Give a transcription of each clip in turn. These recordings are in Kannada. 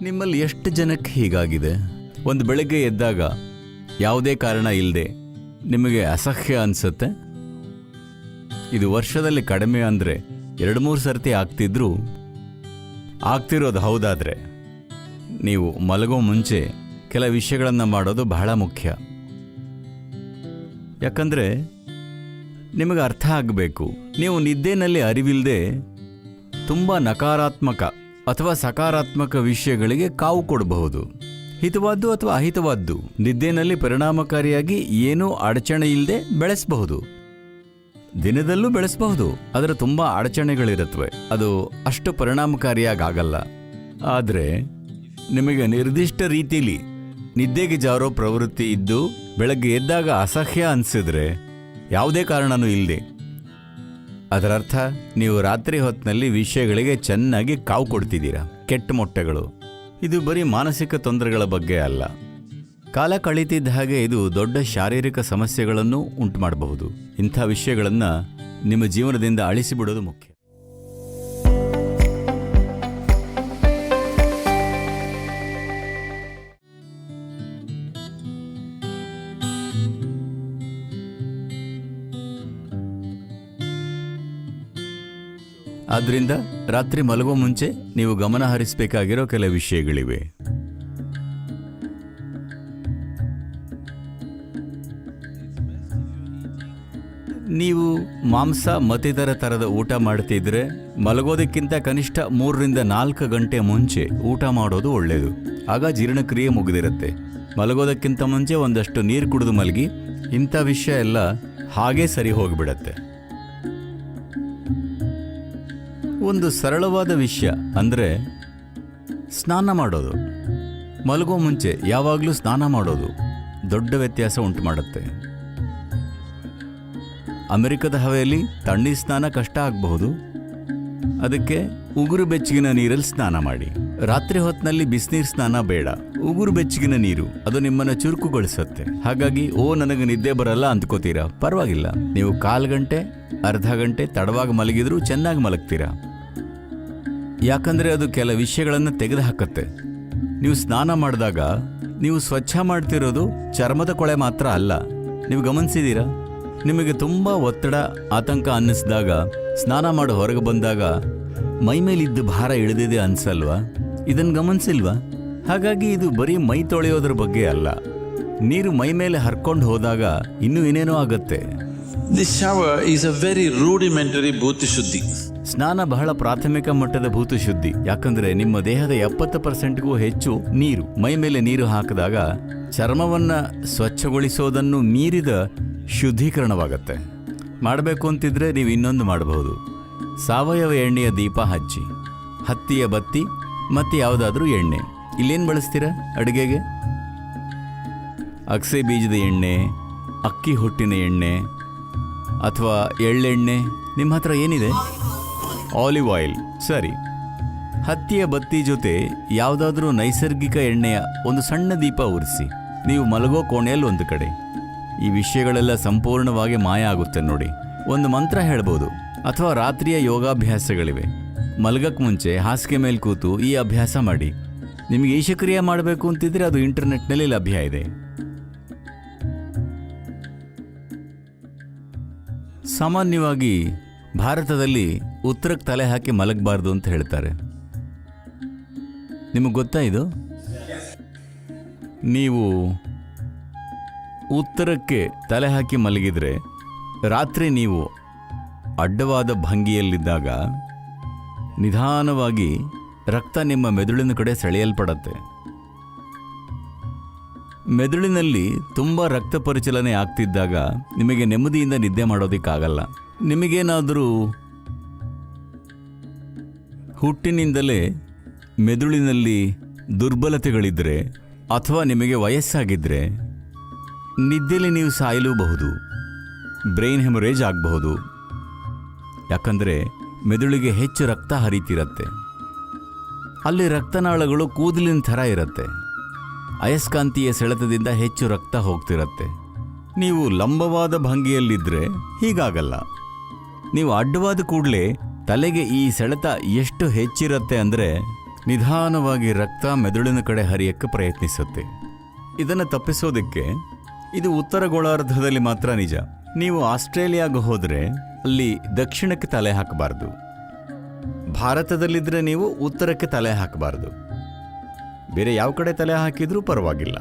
ನಿಮ್ಮಲ್ಲಿ ಎಷ್ಟು ಜನಕ್ಕೆ ಹೀಗಾಗಿದೆ? ಒಂದು ಬೆಳಗ್ಗೆ ಎದ್ದಾಗ ಯಾವುದೇ ಕಾರಣ ಇಲ್ಲದೆ ನಿಮಗೆ ಅಸಹ್ಯ ಅನಿಸುತ್ತೆ. ಇದು ವರ್ಷದಲ್ಲಿ ಕಡಿಮೆ ಅಂದರೆ 2-3 ಸರ್ತಿ ಆಗ್ತಿದ್ರೂ ಆಗ್ತಿರೋದು ಹೌದಾದರೆ ನೀವು ಮಲಗೋ ಮುಂಚೆ ಕೆಲ ವಿಷಯಗಳನ್ನು ಮಾಡೋದು ಬಹಳ ಮುಖ್ಯ. ಯಾಕಂದರೆ ನಿಮಗೆ ಅರ್ಥ ಆಗಬೇಕು, ನೀವು ನಿದ್ದೆನಲ್ಲಿ ಅರಿವಿಲ್ಲದೆ ತುಂಬ ನಕಾರಾತ್ಮಕ ಅಥವಾ ಸಕಾರಾತ್ಮಕ ವಿಷಯಗಳಿಗೆ ಕಾವು ಕೊಡಬಹುದು. ಹಿತವಾದ್ದು ಅಥವಾ ಅಹಿತವಾದ್ದು ನಿದ್ದೆನಲ್ಲಿ ಪರಿಣಾಮಕಾರಿಯಾಗಿ ಏನೂ ಅಡಚಣೆ ಇಲ್ಲದೆ ಬೆಳೆಸಬಹುದು. ದಿನದಲ್ಲೂ ಬೆಳೆಸಬಹುದು, ಆದರೆ ತುಂಬ ಅಡಚಣೆಗಳಿರುತ್ತವೆ, ಅದು ಅಷ್ಟು ಪರಿಣಾಮಕಾರಿಯಾಗಲ್ಲ. ಆದರೆ ನಿಮಗೆ ನಿರ್ದಿಷ್ಟ ರೀತಿಯಲ್ಲಿ ನಿದ್ದೆಗೆ ಜಾರೋ ಪ್ರವೃತ್ತಿ ಇದ್ದು ಬೆಳಗ್ಗೆ ಎದ್ದಾಗ ಅಸಹ್ಯ ಅನಿಸಿದ್ರೆ ಯಾವುದೇ ಕಾರಣನೂ ಇಲ್ಲದೆ, ಅದರರ್ಥ ನೀವು ರಾತ್ರಿ ಹೊತ್ತಿನಲ್ಲಿ ವಿಷಯಗಳಿಗೆ ಚೆನ್ನಾಗಿ ಕಾವು ಕೊಡ್ತಿದ್ದೀರಾ. ಕೆಟ್ಟ ಮೊಟ್ಟೆಗಳು. ಇದು ಬರೀ ಮಾನಸಿಕ ತೊಂದರೆಗಳ ಬಗ್ಗೆ ಅಲ್ಲ, ಕಾಲ ಕಳೀತಿದ್ದ ಹಾಗೆ ಇದು ದೊಡ್ಡ ಶಾರೀರಿಕ ಸಮಸ್ಯೆಗಳನ್ನು ಉಂಟು ಮಾಡಬಹುದು. ಇಂಥ ವಿಷಯಗಳನ್ನು ನಿಮ್ಮ ಜೀವನದಿಂದ ಅಳಿಸಿಬಿಡೋದು ಮುಖ್ಯ. ಆದ್ದರಿಂದ ರಾತ್ರಿ ಮಲಗೋ ಮುಂಚೆ ನೀವು ಗಮನ ಹರಿಸಬೇಕಾಗಿರೋ ಕೆಲ ವಿಷಯಗಳಿವೆ. ನೀವು ಮಾಂಸ ಮತ್ತಿತರ ಥರದ ಊಟ ಮಾಡ್ತಿದ್ರೆ ಮಲಗೋದಕ್ಕಿಂತ ಕನಿಷ್ಠ 3-4 ಗಂಟೆ ಮುಂಚೆ ಊಟ ಮಾಡೋದು ಒಳ್ಳೆಯದು. ಆಗ ಜೀರ್ಣಕ್ರಿಯೆ ಮುಗಿದಿರುತ್ತೆ. ಮಲಗೋದಕ್ಕಿಂತ ಮುಂಚೆ ಒಂದಷ್ಟು ನೀರು ಕುಡಿದು ಮಲಗಿ. ಇಂಥ ವಿಷಯ ಎಲ್ಲ ಹಾಗೇ ಸರಿ ಹೋಗಿಬಿಡತ್ತೆ. ಒಂದು ಸರಳವಾದ ವಿಷಯ ಅಂದರೆ ಸ್ನಾನ ಮಾಡೋದು. ಮಲಗೋ ಮುಂಚೆ ಯಾವಾಗಲೂ ಸ್ನಾನ ಮಾಡೋದು ದೊಡ್ಡ ವ್ಯತ್ಯಾಸ ಉಂಟು ಮಾಡುತ್ತೆ. ಅಮೆರಿಕದ ಹವೆಯಲ್ಲಿ ತಣ್ಣೀರು ಸ್ನಾನ ಕಷ್ಟ ಆಗಬಹುದು, ಅದಕ್ಕೆ ಉಗುರು ಬೆಚ್ಚಗಿನ ನೀರಲ್ಲಿ ಸ್ನಾನ ಮಾಡಿ. ರಾತ್ರಿ ಹೊತ್ತಿನಲ್ಲಿ ಬಿಸಿನೀರು ಸ್ನಾನ ಬೇಡ, ಉಗುರು ಬೆಚ್ಚಗಿನ ನೀರು, ಅದು ನಿಮ್ಮನ್ನು ಚುರುಕುಗೊಳಿಸುತ್ತೆ. ಹಾಗಾಗಿ ನನಗೆ ನಿದ್ದೆ ಬರಲ್ಲ ಅಂದ್ಕೋತೀರಾ, ಪರವಾಗಿಲ್ಲ, ನೀವು 1/4 ಗಂಟೆ ಅರ್ಧ ಗಂಟೆ ತಡವಾಗಿ ಮಲಗಿದ್ರೂ ಚೆನ್ನಾಗಿ ಮಲಗ್ತೀರಾ. ಯಾಕಂದರೆ ಅದು ಕೆಲ ವಿಷಯಗಳನ್ನು ತೆಗೆದು ಹಾಕತ್ತೆ. ನೀವು ಸ್ನಾನ ಮಾಡಿದಾಗ ನೀವು ಸ್ವಚ್ಛ ಮಾಡ್ತಿರೋದು ಚರ್ಮದ ಕೊಳೆ ಮಾತ್ರ ಅಲ್ಲ. ನೀವು ಗಮನಿಸಿದ್ದೀರಾ? ನಿಮಗೆ ತುಂಬ ಒತ್ತಡ ಆತಂಕ ಅನ್ನಿಸಿದಾಗ ಸ್ನಾನ ಮಾಡಿ ಹೊರಗೆ ಬಂದಾಗ ಮೈಮೇಲಿದ್ದ ಭಾರ ಇಳಿದಿದೆ ಅನ್ಸಲ್ವಾ? ಇದನ್ನು ಗಮನಿಸಿಲ್ವಾ? ಹಾಗಾಗಿ ಇದು ಬರೀ ಮೈ ತೊಳೆಯೋದ್ರ ಬಗ್ಗೆ ಅಲ್ಲ, ನೀರು ಮೈ ಮೇಲೆ ಹರ್ಕೊಂಡು ಹೋದಾಗ ಇನ್ನೂ ಏನೇನೋ ಆಗತ್ತೆ. This shower is a very rudimentary bhuti shuddhi. ಸ್ನಾನ ಬಹಳ ಪ್ರಾಥಮಿಕ ಮಟ್ಟದ ಭೂತ ಶುದ್ಧಿ. ಯಾಕಂದ್ರೆ ನಿಮ್ಮ ದೇಹದ 70%ಗೂ ಹೆಚ್ಚು ನೀರು. ಮೈ ಮೇಲೆ ನೀರು ಹಾಕಿದಾಗ ಚರ್ಮವನ್ನ ಸ್ವಚ್ಛಗೊಳಿಸೋದನ್ನು ಮೀರಿದ ಶುದ್ಧೀಕರಣವಾಗತ್ತೆ. ಮಾಡಬೇಕು ಅಂತಿದ್ರೆ ನೀವು ಇನ್ನೊಂದು ಮಾಡಬಹುದು. ಸಾವಯವ ಎಣ್ಣೆಯ ದೀಪ ಹಚ್ಚಿ, ಹತ್ತಿಯ ಬತ್ತಿ ಮತ್ತು ಯಾವುದಾದ್ರೂ ಎಣ್ಣೆ. ಇಲ್ಲೇನು ಬಳಸ್ತೀರಾ ಅಡುಗೆಗೆ? ಅಗಸೆ ಬೀಜದ ಎಣ್ಣೆ, ಅಕ್ಕಿ ಹೊಟ್ಟಿನ ಎಣ್ಣೆ ಅಥವಾ ಎಳ್ಳೆಣ್ಣೆ. ನಿಮ್ಮ ಹತ್ರ ಏನಿದೆ? Olive oil. ಸರಿ, ಹತ್ತಿಯ ಬತ್ತಿ ಜೊತೆ ಯಾವುದಾದ್ರೂ ನೈಸರ್ಗಿಕ ಎಣ್ಣೆಯ ಒಂದು ಸಣ್ಣ ದೀಪ ಉರಿಸಿ. ನೀವು ಮಲಗೋ ಕೋಣೆಯಲ್ಲಿ ಒಂದು ಕಡೆ. ಈ ವಿಷಯಗಳೆಲ್ಲ ಸಂಪೂರ್ಣವಾಗಿ ಮಾಯ ಆಗುತ್ತೆ ನೋಡಿ. ಒಂದು ಮಂತ್ರ ಹೇಳ್ಬೋದು, ಅಥವಾ ರಾತ್ರಿಯ ಯೋಗಾಭ್ಯಾಸಗಳಿವೆ. ಮಲಗಕ್ಕೆ ಮುಂಚೆ ಹಾಸಿಗೆ ಮೇಲೆ ಕೂತು ಈ ಅಭ್ಯಾಸ ಮಾಡಿ. ನಿಮಗೆ ಈಶಕ್ರಿಯೆ ಮಾಡಬೇಕು ಅಂತಿದ್ರೆ ಅದು ಇಂಟರ್ನೆಟ್ನಲ್ಲಿ ಲಭ್ಯ ಇದೆ. ಸಾಮಾನ್ಯವಾಗಿ ಭಾರತದಲ್ಲಿ ಉತ್ತರಕ್ಕೆ ತಲೆ ಹಾಕಿ ಮಲಗಬಾರ್ದು ಅಂತ ಹೇಳ್ತಾರೆ. ನಿಮಗೆ ಗೊತ್ತಾ ಇದು? ನೀವು ಉತ್ತರಕ್ಕೆ ತಲೆ ಹಾಕಿ ಮಲಗಿದರೆ ರಾತ್ರಿ ನೀವು ಅಡ್ಡವಾದ ಭಂಗಿಯಲ್ಲಿದ್ದಾಗ ನಿಧಾನವಾಗಿ ರಕ್ತ ನಿಮ್ಮ ಮೆದುಳಿನ ಕಡೆ ಸೆಳೆಯಲ್ಪಡತ್ತೆ. ಮೆದುಳಿನಲ್ಲಿ ತುಂಬ ರಕ್ತ ಪರಿಚಲನೆ ಆಗ್ತಿದ್ದಾಗ ನಿಮಗೆ ನೆಮ್ಮದಿಯಿಂದ ನಿದ್ದೆ ಮಾಡೋದಕ್ಕಾಗಲ್ಲ. ನಿಮಗೇನಾದರೂ ಹುಟ್ಟಿನಿಂದಲೇ ಮೆದುಳಿನಲ್ಲಿ ದುರ್ಬಲತೆಗಳಿದ್ದರೆ ಅಥವಾ ನಿಮಗೆ ವಯಸ್ಸಾಗಿದ್ದರೆ ನಿದ್ದೆಯಲ್ಲಿ ನೀವು ಸಾಯಲೂಬಹುದು. ಬ್ರೈನ್ ಹೆಮೊರೇಜ್ ಆಗಬಹುದು. ಯಾಕಂದರೆ ಮೆದುಳಿಗೆ ಹೆಚ್ಚು ರಕ್ತ ಹರಿತಿರತ್ತೆ. ಅಲ್ಲಿ ರಕ್ತನಾಳಗಳು ಕೂದಲಿನ ಥರ ಇರುತ್ತೆ. ಅಯಸ್ಕಾಂತೀಯ ಸೆಳೆತದಿಂದ ಹೆಚ್ಚು ರಕ್ತ ಹೋಗ್ತಿರತ್ತೆ. ನೀವು ಲಂಬವಾದ ಭಂಗಿಯಲ್ಲಿದ್ದರೆ ಹೀಗಾಗಲ್ಲ. ನೀವು ಅಡ್ಡವಾದ ಕೂಡಲೇ ತಲೆಗೆ ಈ ಸೆಳೆತ ಎಷ್ಟು ಹೆಚ್ಚಿರುತ್ತೆ ಅಂದರೆ ನಿಧಾನವಾಗಿ ರಕ್ತ ಮೆದುಳಿನ ಕಡೆ ಹರಿಯಕ್ಕೆ ಪ್ರಯತ್ನಿಸುತ್ತೆ. ಇದನ್ನು ತಪ್ಪಿಸೋದಕ್ಕೆ ಇದು ಉತ್ತರ ಗೋಳಾರ್ಧದಲ್ಲಿ ಮಾತ್ರ ನಿಜ. ನೀವು ಆಸ್ಟ್ರೇಲಿಯಾಗೆ ಹೋದರೆ ಅಲ್ಲಿ ದಕ್ಷಿಣಕ್ಕೆ ತಲೆ ಹಾಕಬಾರ್ದು. ಭಾರತದಲ್ಲಿದ್ದರೆ ನೀವು ಉತ್ತರಕ್ಕೆ ತಲೆ ಹಾಕಬಾರ್ದು. ಬೇರೆ ಯಾವ ಕಡೆ ತಲೆ ಹಾಕಿದ್ರೂ ಪರವಾಗಿಲ್ಲ.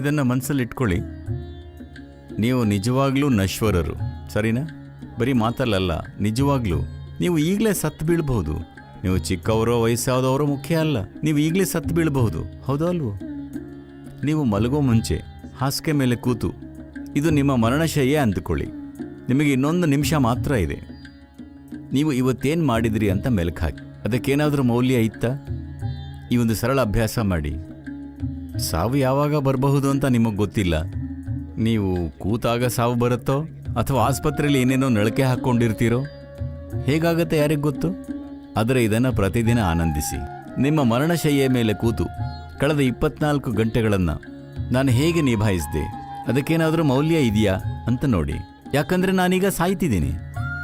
ಇದನ್ನು ಮನಸ್ಸಲ್ಲಿಟ್ಕೊಳ್ಳಿ. ನೀವು ನಿಜವಾಗ್ಲೂ ನಶ್ವರರು, ಸರಿನಾ? ಬರೀ ಮಾತಲ್ಲಲ್ಲ, ನಿಜವಾಗ್ಲೂ ನೀವು ಈಗಲೇ ಸತ್ತು ಬೀಳ್ಬಹುದು. ನೀವು ಚಿಕ್ಕವರೋ ವಯಸ್ಸಾದವರೋ ಮುಖ್ಯ ಅಲ್ಲ, ನೀವು ಈಗಲೇ ಸತ್ತು ಬೀಳಬಹುದು. ಹೌದೋ ಅಲ್ವೋ? ನೀವು ಮಲಗೋ ಮುಂಚೆ ಹಾಸಿಗೆ ಮೇಲೆ ಕೂತು ಇದು ನಿಮ್ಮ ಮರಣಶಯ್ಯೆ ಅಂದುಕೊಳ್ಳಿ. ನಿಮಗೆ ಇನ್ನೊಂದು ನಿಮಿಷ ಮಾತ್ರ ಇದೆ. ನೀವು ಇವತ್ತೇನು ಮಾಡಿದಿರಿ ಅಂತ ಮೆಲುಕು ಹಾಕಿ. ಅದಕ್ಕೇನಾದರೂ ಮೌಲ್ಯ ಇತ್ತಾ? ಈ ಒಂದು ಸರಳ ಅಭ್ಯಾಸ ಮಾಡಿ. ಸಾವು ಯಾವಾಗ ಬರಬಹುದು ಅಂತ ನಿಮಗೆ ಗೊತ್ತಿಲ್ಲ. ನೀವು ಕೂತಾಗ ಸಾವು ಬರುತ್ತೋ ಅಥವಾ ಆಸ್ಪತ್ರೆಯಲ್ಲಿ ಏನೇನೋ ನಳಕೆ ಹಾಕ್ಕೊಂಡಿರ್ತೀರೋ, ಹೇಗಾಗತ್ತೆ ಯಾರಿಗೆ ಗೊತ್ತು? ಆದರೆ ಇದನ್ನು ಪ್ರತಿದಿನ ಆನಂದಿಸಿ. ನಿಮ್ಮ ಮರಣಶಯ್ಯೆ ಮೇಲೆ ಕೂತು ಕಳೆದ 24 ಗಂಟೆಗಳನ್ನು ನಾನು ಹೇಗೆ ನಿಭಾಯಿಸಿದೆ, ಅದಕ್ಕೇನಾದರೂ ಮೌಲ್ಯ ಇದೆಯಾ ಅಂತ ನೋಡಿ. ಯಾಕಂದರೆ ನಾನೀಗ ಸಾಯ್ತಿದ್ದೀನಿ.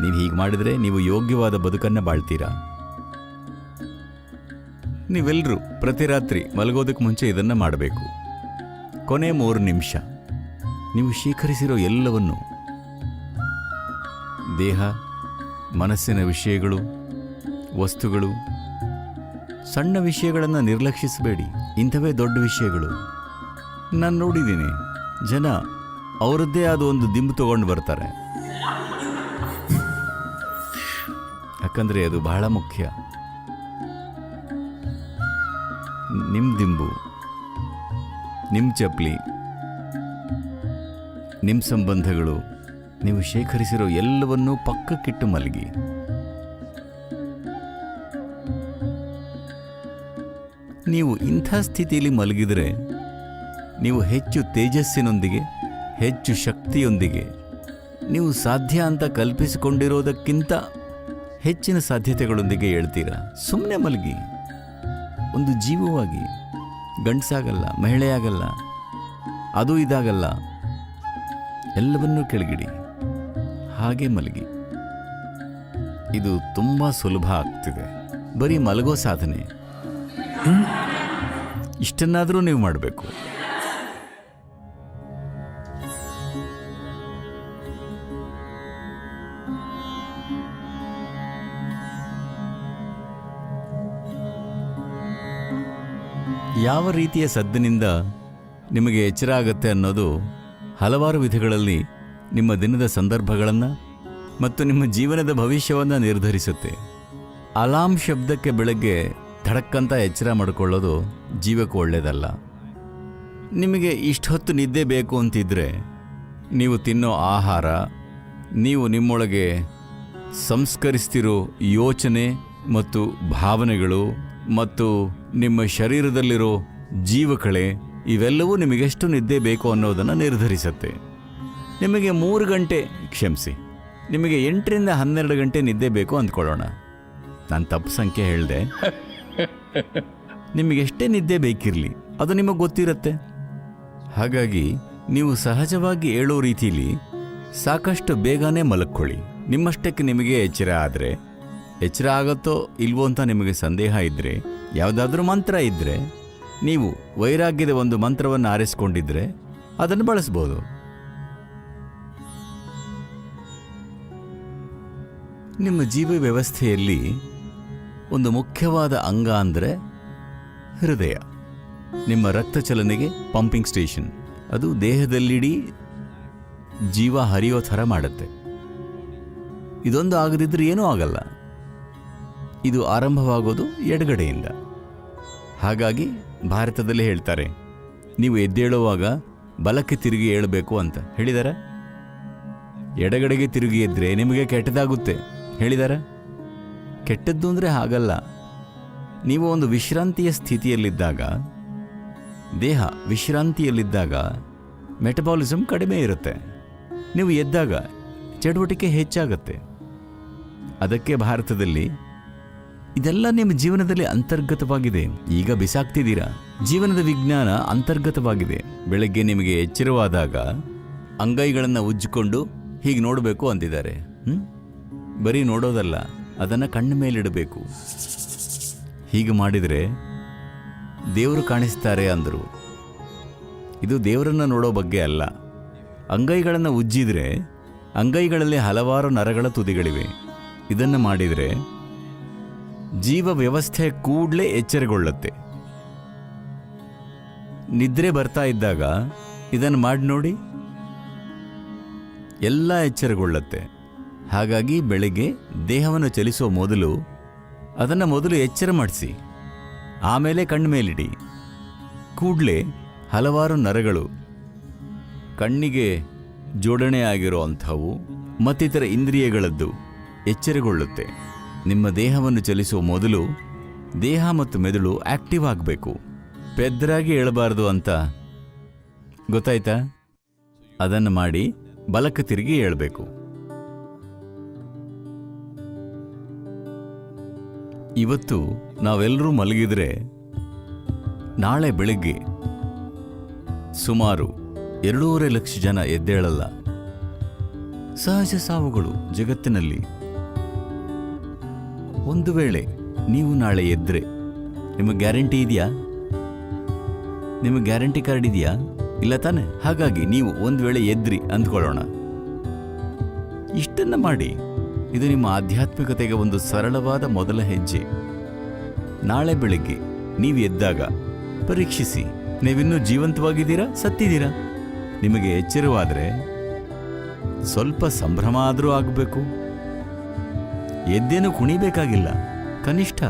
ನೀವು ಹೀಗೆ ಮಾಡಿದರೆ ನೀವು ಯೋಗ್ಯವಾದ ಬದುಕನ್ನು ಬಾಳ್ತೀರಾ. ನೀವೆಲ್ಲರೂ ಪ್ರತಿ ರಾತ್ರಿ ಮಲಗೋದಕ್ಕೆ ಮುಂಚೆ ಇದನ್ನು ಮಾಡಬೇಕು. ಕೊನೆ 3 ನಿಮಿಷ ನೀವು ಶೇಖರಿಸಿರೋ ಎಲ್ಲವನ್ನು, ದೇಹ, ಮನಸ್ಸಿನ ವಿಷಯಗಳು, ವಸ್ತುಗಳು, ಸಣ್ಣ ವಿಷಯಗಳನ್ನು ನಿರ್ಲಕ್ಷಿಸಬೇಡಿ. ಇಂಥವೇ ದೊಡ್ಡ ವಿಷಯಗಳು. ನಾನು ನೋಡಿದ್ದೀನಿ, ಜನ ಅವರದ್ದೇ ಆದ ಒಂದು ದಿಂಬು ತಗೊಂಡು ಬರ್ತಾರೆ. ಯಾಕಂದರೆ ಅದು ಬಹಳ ಮುಖ್ಯ. ನಿಮ್ಮ ದಿಂಬು, ನಿಮ್ಮ ಚಪ್ಪಲಿ, ನಿಮ್ಮ ಸಂಬಂಧಗಳು, ನೀವು ಶೇಖರಿಸಿರೋ ಎಲ್ಲವನ್ನೂ ಪಕ್ಕಕ್ಕಿಟ್ಟು ಮಲಗಿ. ನೀವು ಇಂಥ ಸ್ಥಿತಿಯಲ್ಲಿ ಮಲಗಿದರೆ ನೀವು ಹೆಚ್ಚು ತೇಜಸ್ಸಿನೊಂದಿಗೆ, ಹೆಚ್ಚು ಶಕ್ತಿಯೊಂದಿಗೆ, ನೀವು ಸಾಧ್ಯ ಅಂತ ಕಲ್ಪಿಸಿಕೊಂಡಿರೋದಕ್ಕಿಂತ ಹೆಚ್ಚಿನ ಸಾಧ್ಯತೆಗಳೊಂದಿಗೆ ಹೇಳ್ತೀರಾ. ಸುಮ್ಮನೆ ಮಲಗಿ. ಒಂದು ಜೀವವಾಗಿ. ಗಂಡಸಾಗಲ್ಲ, ಮಹಿಳೆಯಾಗಲ್ಲ, ಅದು ಇದಾಗಲ್ಲ, ಎಲ್ಲವನ್ನೂ ಕೆಳಗಿಡಿ. ಹಾಗೆ ಮಲಗಿ. ಇದು ತುಂಬ ಸುಲಭ ಆಗ್ತಿದೆ. ಬರೀ ಮಲಗೋ ಸಾಧನೆ. ಇಷ್ಟನ್ನಾದರೂ ನೀವು ಮಾಡಬೇಕು. ಯಾವ ರೀತಿಯ ಸದ್ದಿನಿಂದ ನಿಮಗೆ ಎಚ್ಚರ ಆಗುತ್ತೆ ಅನ್ನೋದು ಹಲವಾರು ವಿಧಗಳಲ್ಲಿ ನಿಮ್ಮ ದಿನದ ಸಂದರ್ಭಗಳನ್ನು ಮತ್ತು ನಿಮ್ಮ ಜೀವನದ ಭವಿಷ್ಯವನ್ನು ನಿರ್ಧರಿಸುತ್ತೆ. ಅಲಾರ್ಮ್ ಶಬ್ದಕ್ಕೆ ಬೆಳಗ್ಗೆ ಧಡಕ್ಕಂತ ಎಚ್ಚರ ಮಾಡಿಕೊಳ್ಳೋದು ಜೀವಕ್ಕೆ ಒಳ್ಳೆಯದಲ್ಲ. ನಿಮಗೆ ಇಷ್ಟೊತ್ತು ನಿದ್ದೆ ಬೇಕು ಅಂತಿದ್ರೆ ನೀವು ತಿನ್ನೋ ಆಹಾರ, ನೀವು ನಿಮ್ಮೊಳಗೆ ಸಂಸ್ಕರಿಸ್ತಿರೋ ಯೋಚನೆ ಮತ್ತು ಭಾವನೆಗಳು ಮತ್ತು ನಿಮ್ಮ ಶರೀರದಲ್ಲಿರೋ ಜೀವಕಳೆ, ಇವೆಲ್ಲವೂ ನಿಮಗೆಷ್ಟು ನಿದ್ದೆ ಬೇಕು ಅನ್ನೋದನ್ನು ನಿರ್ಧರಿಸುತ್ತೆ. ನಿಮಗೆ 3 ಗಂಟೆ, ಕ್ಷಮಿಸಿ, ನಿಮಗೆ 8ರಿಂದ 12 ಗಂಟೆ ನಿದ್ದೆ ಬೇಕು ಅಂದ್ಕೊಳ್ಳೋಣ. ನಾನು ತಪ್ಪು ಸಂಖ್ಯೆ ಹೇಳಿದೆ. ನಿಮಗೆಷ್ಟೇ ನಿದ್ದೆ ಬೇಕಿರಲಿ, ಅದು ನಿಮಗೆ ಗೊತ್ತಿರುತ್ತೆ. ಹಾಗಾಗಿ ನೀವು ಸಹಜವಾಗಿ ಹೇಳೋ ರೀತಿಯಲ್ಲಿ ಸಾಕಷ್ಟು ಬೇಗನೆ ಮಲಕ್ಕೊಳ್ಳಿ. ನಿಮ್ಮಷ್ಟಕ್ಕೆ ನಿಮಗೆ ಎಚ್ಚರ ಆದರೆ, ಎಚ್ಚರ ಆಗುತ್ತೋ ಇಲ್ವೋ ಅಂತ ನಿಮಗೆ ಸಂದೇಹ ಇದ್ದರೆ, ಯಾವುದಾದ್ರೂ ಮಂತ್ರ ಇದ್ದರೆ, ನೀವು ವೈರಾಗ್ಯದ ಒಂದು ಮಂತ್ರವನ್ನು ಆರಿಸಿಕೊಂಡಿದ್ರೆ ಅದನ್ನು ಬಳಸ್ಬೋದು. ನಿಮ್ಮ ಜೀವ ವ್ಯವಸ್ಥೆಯಲ್ಲಿ ಒಂದು ಮುಖ್ಯವಾದ ಅಂಗ ಅಂದರೆ ಹೃದಯ. ನಿಮ್ಮ ರಕ್ತ ಚಲನೆಗೆ ಪಂಪಿಂಗ್ ಸ್ಟೇಷನ್. ಅದು ದೇಹದಲ್ಲಿಡೀ ಜೀವ ಹರಿಯೋ ಥರ ಮಾಡುತ್ತೆ. ಇದೊಂದು ಆಗದಿದ್ದರೆ ಏನೂ ಆಗಲ್ಲ. ಇದು ಆರಂಭವಾಗೋದು ಎಡಗಡೆಯಿಂದ. ಹಾಗಾಗಿ ಭಾರತದಲ್ಲಿ ಹೇಳ್ತಾರೆ, ನೀವು ಎದ್ದೇಳುವಾಗ ಬಲಕ್ಕೆ ತಿರುಗಿ ಏಳಬೇಕು ಅಂತ ಹೇಳಿದಾರೆ. ಎಡಗಡೆಗೆ ತಿರುಗಿ ಎದ್ರೆ ನಿಮಗೆ ಕೆಟ್ಟದಾಗುತ್ತೆ ಹೇಳಿದಾರೆ. ಕೆಟ್ಟದ್ದು ಅಂದರೆ ಹಾಗಲ್ಲ. ನೀವು ಒಂದು ವಿಶ್ರಾಂತಿಯ ಸ್ಥಿತಿಯಲ್ಲಿದ್ದಾಗ, ದೇಹ ವಿಶ್ರಾಂತಿಯಲ್ಲಿದ್ದಾಗ ಮೆಟಬಾಲಿಸಮ್ ಕಡಿಮೆ ಇರುತ್ತೆ. ನೀವು ಎದ್ದಾಗ ಚಟುವಟಿಕೆ ಹೆಚ್ಚಾಗತ್ತೆ. ಅದಕ್ಕೆ ಭಾರತದಲ್ಲಿ ಇದೆಲ್ಲ ನಿಮ್ಮ ಜೀವನದಲ್ಲಿ ಅಂತರ್ಗತವಾಗಿದೆ. ಈಗ ಬಿಸಾಕ್ತಿದ್ದೀರಾ. ಜೀವನದ ವಿಜ್ಞಾನ ಅಂತರ್ಗತವಾಗಿದೆ. ಬೆಳಗ್ಗೆ ನಿಮಗೆ ಎಚ್ಚರವಾದಾಗ ಅಂಗೈಗಳನ್ನು ಉಜ್ಜಿಕೊಂಡು ಹೀಗೆ ನೋಡಬೇಕು ಅಂತಿದ್ದಾರೆ. ಬರೀ ನೋಡೋದಲ್ಲ, ಅದನ್ನು ಕಣ್ಣ ಮೇಲಿಡಬೇಕು. ಹೀಗೆ ಮಾಡಿದರೆ ದೇವರು ಕಾಣಿಸ್ತಾರೆ ಅಂದರು. ಇದು ದೇವರನ್ನು ನೋಡೋ ಬಗ್ಗೆ ಅಲ್ಲ. ಅಂಗೈಗಳನ್ನು ಉಜ್ಜಿದರೆ ಅಂಗೈಗಳಲ್ಲಿ ಹಲವಾರು ನರಗಳ ತುದಿಗಳಿವೆ. ಇದನ್ನು ಮಾಡಿದರೆ ಜೀವ ವ್ಯವಸ್ಥೆ ಕೂಡಲೇ ಎಚ್ಚರಗೊಳ್ಳುತ್ತೆ. ನಿದ್ರೆ ಬರ್ತಾ ಇದ್ದಾಗ ಇದನ್ನು ಮಾಡಿ ನೋಡಿ, ಎಲ್ಲ ಎಚ್ಚರಗೊಳ್ಳುತ್ತೆ. ಹಾಗಾಗಿ ಬೆಳಗ್ಗೆ ದೇಹವನ್ನು ಚಲಿಸುವ ಮೊದಲು ಅದನ್ನು ಮೊದಲು ಎಚ್ಚರ ಮಾಡಿಸಿ, ಆಮೇಲೆ ಕಣ್ಣು ಮೇಲಿಡಿ. ಕೂಡಲೇ ಹಲವಾರು ನರಗಳು, ಕಣ್ಣಿಗೆ ಜೋಡಣೆ ಆಗಿರೋ ಅಂಥವು ಮತ್ತಿತರ ಇಂದ್ರಿಯಗಳದ್ದು ಎಚ್ಚರಗೊಳ್ಳುತ್ತೆ. ನಿಮ್ಮ ದೇಹವನ್ನು ಚಲಿಸುವ ಮೊದಲು ದೇಹ ಮತ್ತು ಮೆದುಳು ಆಕ್ಟಿವ್ ಆಗಬೇಕು. ಪೆದ್ದರಾಗಿ ಏಳಬಾರ್ದು ಅಂತ ಗೊತ್ತಾಯ್ತಾ? ಅದನ್ನು ಮಾಡಿ ಬಲಕ್ಕೆ ತಿರುಗಿ ಏಳಬೇಕು. ಇವತ್ತು ನಾವೆಲ್ಲರೂ ಮಲಗಿದರೆ ನಾಳೆ ಬೆಳಗ್ಗೆ ಸುಮಾರು 2.5 ಲಕ್ಷ ಜನ ಎದ್ದೇಳಲ್ಲ. ಸಹಜ ಸಾವುಗಳು ಜಗತ್ತಿನಲ್ಲಿ. ಒಂದು ವೇಳೆ ನೀವು ನಾಳೆ ಎದ್ರೆ ನಿಮಗೆ ಗ್ಯಾರಂಟಿ ಇದೆಯಾ? ನಿಮಗೆ ಗ್ಯಾರಂಟಿ ಕಾರ್ಡ್ ಇದೆಯಾ? ಇಲ್ಲ ತಾನೆ? ಹಾಗಾಗಿ ನೀವು ಒಂದು ವೇಳೆ ಎದ್ರಿ ಅಂದ್ಕೊಳ್ಳೋಣ. ಇಷ್ಟನ್ನು ಮಾಡಿ. ಇದು ನಿಮ್ಮ ಆಧ್ಯಾತ್ಮಿಕತೆಗೆ ಒಂದು ಸರಳವಾದ ಮೊದಲ ಹೆಜ್ಜೆ. ನಾಳೆ ಬೆಳಗ್ಗೆ ನೀವು ಎದ್ದಾಗ ಪರೀಕ್ಷಿಸಿ, ನೀವಿನ್ನೂ ಜೀವಂತವಾಗಿದ್ದೀರಾ, ಸತ್ತಿದ್ದೀರಾ? ನಿಮಗೆ ಎಚ್ಚರವಾದರೆ ಸ್ವಲ್ಪ ಸಂಭ್ರಮ ಆದರೂ ಆಗಬೇಕು. ಎದ್ದೇನು ಕುಣಿಬೇಕಾಗಿಲ್ಲ, ಕನಿಷ್ಠ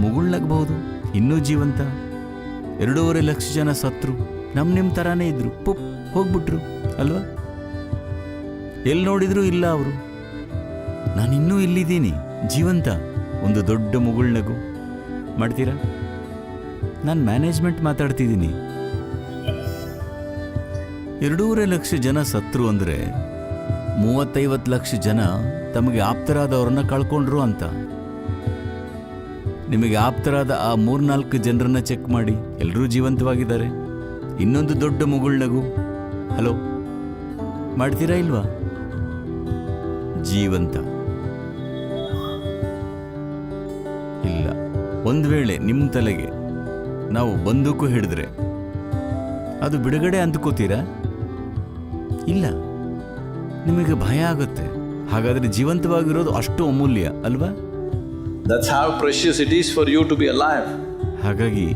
ಮುಗುಳ್ನಗಬಹುದು. ಇನ್ನೂ ಜೀವಂತ. 2.5 ಲಕ್ಷ ಜನ ಸತ್ರು, ನಿಮ್ಮ ಥರಾನೇ ಇದ್ರು, ಪುಪ್ ಹೋಗ್ಬಿಟ್ರು ಅಲ್ವಾ? ಎಲ್ಲಿ ನೋಡಿದ್ರು ಇಲ್ಲ ಅವರು. ನಾನಿನ್ನೂ ಇಲ್ಲಿದ್ದೀನಿ, ಜೀವಂತ. ಒಂದು ದೊಡ್ಡ ಮುಗುಳ್ನಗು ಮಾಡ್ತೀರಾ? ನಾನು ಮ್ಯಾನೇಜ್ಮೆಂಟ್ ಮಾತಾಡ್ತಿದ್ದೀನಿ. 2.5 ಲಕ್ಷ ಜನ ಸತ್ರು ಅಂದರೆ 30-50 ಲಕ್ಷ ಜನ ತಮಗೆ ಆಪ್ತರಾದವ್ರನ್ನ ಕಳ್ಕೊಂಡ್ರು ಅಂತ. ನಿಮಗೆ ಆಪ್ತರಾದ ಆ 3-4 ಜನರನ್ನ ಚೆಕ್ ಮಾಡಿ, ಎಲ್ಲರೂ ಜೀವಂತವಾಗಿದ್ದಾರೆ. ಇನ್ನೊಂದು ದೊಡ್ಡ ಮುಗುಳ್ನಗು, ಹಲೋ ಮಾಡ್ತೀರಾ ಇಲ್ವಾ? ಜೀವಂತ ಇಲ್ಲ. ಒಂದು ವೇಳೆ ನಿಮ್ಮ ತಲೆಗೆ ನಾವು ಬಂದೂಕು ಹಿಡಿದ್ರೆ ಅದು ಬಿಡುಗಡೆ ಅಂದ್ಕೋತೀರಾ? ಇಲ್ಲ, ನಿಮಗೆ ಭಯ ಆಗುತ್ತೆ. ಹಾಗಾದ್ರೆ ಜೀವಂತವಾಗಿರೋದು ಅಷ್ಟು ಅಮೂಲ್ಯ ಅಲ್ವಾ? That's how precious it is for you to be alive. ಹಾಗಾಗಿ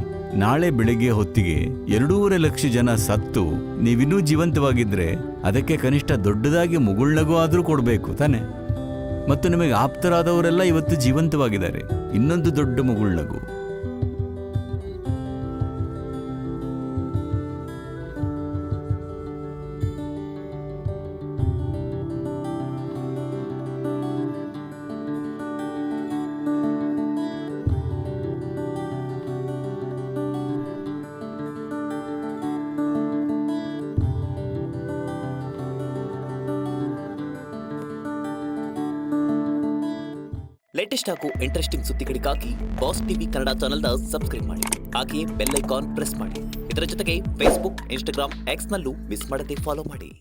ನಾಳೆ ಬೆಳಿಗ್ಗೆ ಹೊತ್ತಿಗೆ 2.5 ಲಕ್ಷ ಜನ ಸತ್ತು ನೀವಿನ್ನೂ ಜೀವಂತವಾಗಿದ್ರೆ ಅದಕ್ಕೆ ಕನಿಷ್ಠ ದೊಡ್ಡದಾಗಿ ಮುಗುಳ್ನಗು ಆದರೂ ಕೊಡಬೇಕು ತಾನೆ? ಮತ್ತು ನಿಮಗೆ ಆಪ್ತರಾದವರೆಲ್ಲ ಇವತ್ತು ಜೀವಂತವಾಗಿದ್ದಾರೆ. ಇನ್ನೊಂದು ದೊಡ್ಡ ಮುಗುಳ್ನಗು. ಲೇಟೆಸ್ಟ್ ಹಾಗೂ ಇಂಟ್ರೆಸ್ಟಿಂಗ್ ಸುದ್ದಿಗಳಿಗಾಗಿ ಬಾಸ್ ಟಿವಿ ಕನ್ನಡ ಚಾನೆಲ್ನ ಸಬ್ಸ್ಕ್ರೈಬ್ ಮಾಡಿ. ಹಾಗೆಯೇ ಬೆಲ್ ಐಕಾನ್ ಪ್ರೆಸ್ ಮಾಡಿ. ಇದರ ಜೊತೆಗೆ ಫೇಸ್ಬುಕ್, ಇನ್ಸ್ಟಾಗ್ರಾಮ್, ಎಕ್ಸ್ನಲ್ಲೂ ಮಿಸ್ ಮಾಡದೆ ಫಾಲೋ ಮಾಡಿ.